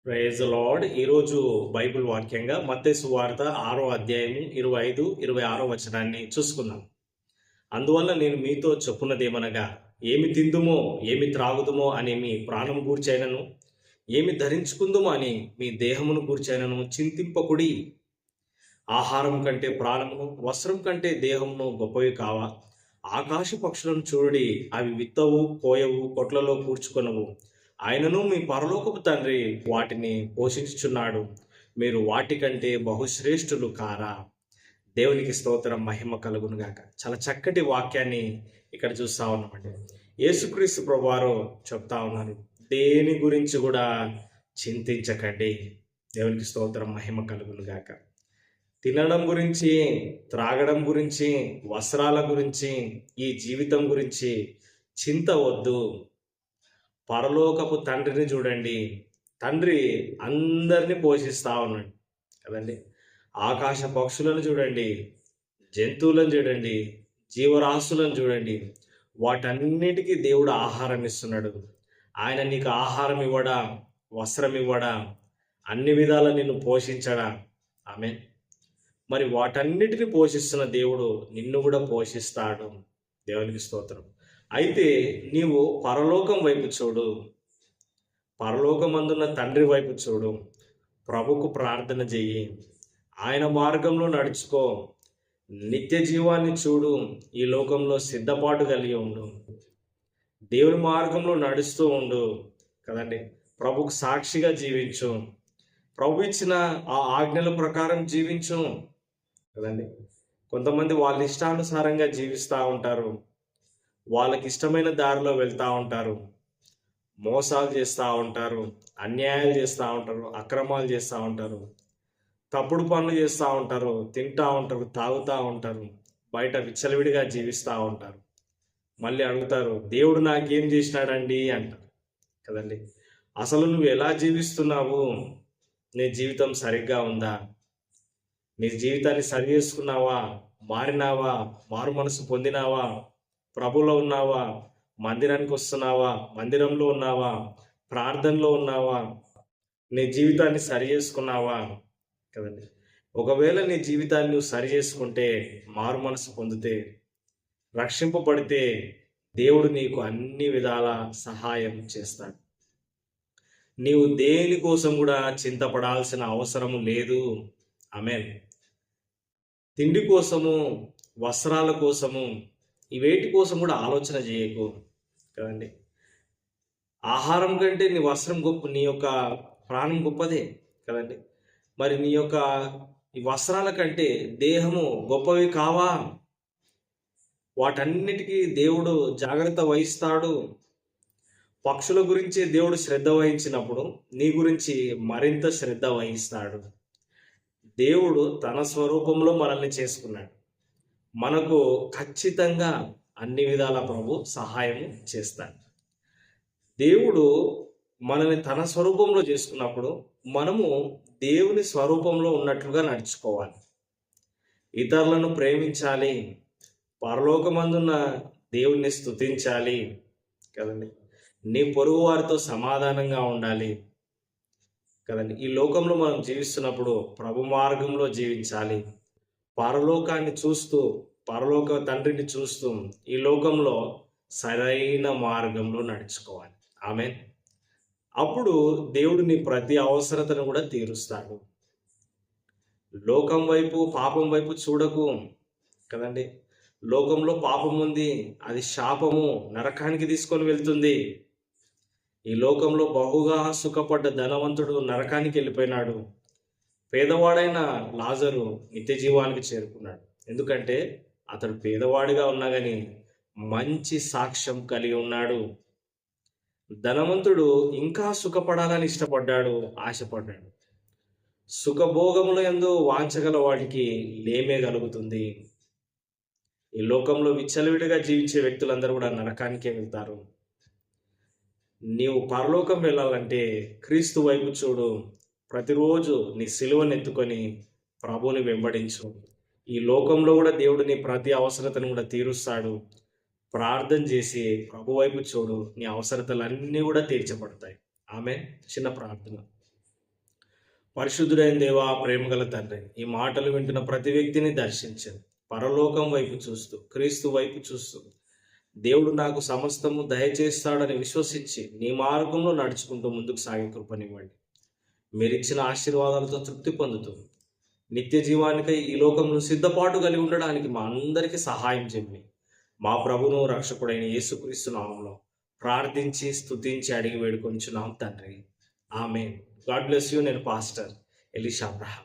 Praise Lord. ఈరోజు Bible వాక్యంగా మత్తయి సువార్త 6వ అధ్యాయము 25, 26 వచనాన్ని చూసుకుందాం. అందువల్ల నేను మీతో చెప్పున్నదేమనగా, ఏమి తిందుమో ఏమి త్రాగుదుమో అని మీ ప్రాణం గూర్చైనను, ఏమి ధరించుకుందుమో అని మీ దేహమును గూర్చైనను చింతింపకుడి. ఆహారం కంటే ప్రాణమును, వస్త్రం కంటే దేహమును గొప్పవి కావా? ఆకాశ పక్షులను చూడుడి, అవి విత్తవు, కోయవు, కొట్లలో కూర్చుకొనవు, ఆయనను మీ పరలోకపు తండ్రి వాటిని పోషించుచున్నాడు. మీరు వాటికంటే బహుశ్రేష్ఠులు కారా? దేవునికి స్తోత్రం, మహిమ కలుగును గాక. చాలా చక్కటి వాక్యాన్ని ఇక్కడ చూస్తా ఉన్నామండి. యేసుక్రీస్తు ప్రభువారు చెప్తా ఉన్నారు, దేని గురించి కూడా చింతించకండి. దేవునికి స్తోత్రం, మహిమ కలుగును గాక. తినడం గురించి, త్రాగడం గురించి, వస్త్రాల గురించి, ఈ జీవితం గురించి చింత వద్దు. పరలోకపు తండ్రిని చూడండి. తండ్రి అందరినీ పోషిస్తా ఉన్నాడు కదండి. ఆకాశ పక్షులను చూడండి, జంతువులను చూడండి, జీవరాశులను చూడండి. వాటన్నిటికీ దేవుడు ఆహారం ఇస్తున్నాడు. ఆయన నీకు ఆహారం ఇవ్వడా, వస్త్రం ఇవ్వడా, అన్ని విధాలా నిన్ను పోషించడా? ఆమె మరి వాటన్నిటిని పోషిస్తున్న దేవుడు నిన్ను కూడా పోషిస్తాడు. దేవునికి స్తోత్రం. అయితే నీవు పరలోకం వైపు చూడు, పరలోకమందున్న తండ్రి వైపు చూడు, ప్రభుకు ప్రార్థన చెయ్యి, ఆయన మార్గంలో నడుచుకో, నిత్య జీవాన్ని చూడు, ఈ లోకంలో సిద్ధపాటు కలిగి ఉండు, దేవుని మార్గంలో నడుస్తూ ఉండు కదండి. ప్రభుకు సాక్షిగా జీవించు, ప్రభు ఇచ్చిన ఆ ఆజ్ఞల ప్రకారం జీవించు కదండి. కొంతమంది వాళ్ళ ఇష్టానుసారంగా జీవిస్తూ ఉంటారు, వాళ్ళకి ఇష్టమైన దారిలో వెళ్తూ ఉంటారు, మోసాలు చేస్తూ ఉంటారు, అన్యాయాలు చేస్తూ ఉంటారు, అక్రమాలు చేస్తూ ఉంటారు, తప్పుడు పనులు చేస్తూ ఉంటారు, తింటూ ఉంటారు, తాగుతూ ఉంటారు, బయట విచ్చలవిడిగా జీవిస్తూ ఉంటారు. మళ్ళీ అడుగుతారు, దేవుడు నాకేం చేసినాడండి అంటారు కదండి. అసలు నువ్వు ఎలా జీవిస్తున్నావు? నీ జీవితం సరిగ్గా ఉందా? నీ జీవితాన్ని సరి చేసుకున్నావా? మారినావా? మారు మనసు పొందినావా? ప్రభులో ఉన్నావా? మందిరానికి వస్తున్నావా? మందిరంలో ఉన్నావా? ప్రార్థనలో ఉన్నావా? నీ జీవితాన్ని సరి చేసుకున్నావా కదండి. ఒకవేళ నీ జీవితాన్ని నువ్వు సరి చేసుకుంటే, మారు మనసు పొందితే, రక్షింపబడితే, దేవుడు నీకు అన్ని విధాల సహాయం చేస్తాడు. నీవు దేనికోసం కూడా చింతపడాల్సిన అవసరం లేదు. ఆమేన్. తిండి కోసము, వస్త్రాల కోసము, వేటి కోసం కూడా ఆలోచన చేయకు కదండి. ఆహారం కంటే నీ వస్త్రం గొప్ప, నీ యొక్క ప్రాణం గొప్పదే కదండి. మరి నీ యొక్క ఈ వస్త్రాల కంటే దేహము గొప్పవి కావా? వాటన్నిటికీ దేవుడు జాగ్రత్త వహిస్తాడు. పక్షుల గురించి దేవుడు శ్రద్ధ వహించినప్పుడు నీ గురించి మరింత శ్రద్ధ వహిస్తాడు. దేవుడు తన స్వరూపంలో మనల్ని చేసుకున్నాడు. మనకు ఖచ్చితంగా అన్ని విధాల ప్రభు సహాయం చేస్తాడు. దేవుడు మనల్ని తన స్వరూపంలో చేసుకున్నప్పుడు మనము దేవుని స్వరూపంలో ఉన్నట్లుగా నడుచుకోవాలి. ఇతరులను ప్రేమించాలి, పరలోకమందున్న దేవుణ్ణి స్తుతించాలి కదండి. నీ పొరుగు వారితో సమాధానంగా ఉండాలి కదండి. ఈ లోకంలో మనం జీవిస్తున్నప్పుడు ప్రభు మార్గంలో జీవించాలి. పరలోకాన్ని చూస్తూ, పరలోక తండ్రిని చూస్తూ ఈ లోకంలో సరైన మార్గంలో నడుచుకోవాలి. ఆమేన్. అప్పుడు దేవుడు నీ ప్రతి అవసరతను కూడా తీరుస్తాడు. లోకం వైపు, పాపం వైపు చూడకు కదండి. లోకంలో పాపం ఉంది, అది శాపము, నరకానికి తీసుకొని వెళ్తుంది. ఈ లోకంలో బహుగా సుఖపడ్డ ధనవంతుడు నరకానికి వెళ్ళిపోయినాడు. పేదవాడైన లాజరు నిత్య జీవానికి చేరుకున్నాడు. ఎందుకంటే అతడు పేదవాడిగా ఉన్నా కానీ మంచి సాక్ష్యం కలిగి ఉన్నాడు. ధనవంతుడు ఇంకా సుఖపడాలని ఇష్టపడ్డాడు, ఆశపడ్డాడు. సుఖభోగముల యందు వాంఛగల వాడికి లేమే కలుగుతుంది. ఈ లోకంలో విచ్చలవిడిగా జీవించే వ్యక్తులందరూ కూడా నరకానికే వెళ్తారు. నీవు పరలోకం వెళ్ళాలంటే క్రీస్తు వైపు చూడు. ప్రతిరోజు నీ సిలువను ఎత్తుకొని ప్రభువుని వెంబడించు. ఈ లోకంలో కూడా దేవుడు నీ ప్రతి అవసరతను కూడా తీరుస్తాడు. ప్రార్థన చేసి ప్రభు వైపు చూడు, నీ అవసరతలన్నీ కూడా తీర్చబడతాయి. ఆమె చిన్న ప్రార్థన. పరిశుద్ధుడైన దేవా, ప్రేమగల తండ్రి, ఈ మాటలు వింటున్న ప్రతి వ్యక్తిని దర్శించండి. పరలోకం వైపు చూస్తూ, క్రీస్తు వైపు చూస్తూ, దేవుడు నాకు సమస్తము దయచేస్తాడని విశ్వసించి నీ మార్గంలో నడుచుకుంటూ ముందుకు సాగే కృపనివ్వండి. మీరిచ్చిన ఆశీర్వాదాలతో తృప్తి పొందుతూ నిత్య జీవానికై ఈ లోకంలో సిద్ధపాటు కలిగి ఉండడానికి మా అందరికీ సహాయం చేయండి. మా ప్రభును రక్షకుడైన యేసుక్రీస్తు నామములో ప్రార్థించి స్తుతించి అడిగి వేడుకొంచున్నాం తండ్రి. ఆమేన్. God bless you. నేను పాస్టర్ ఎలీషా అబ్రహాం.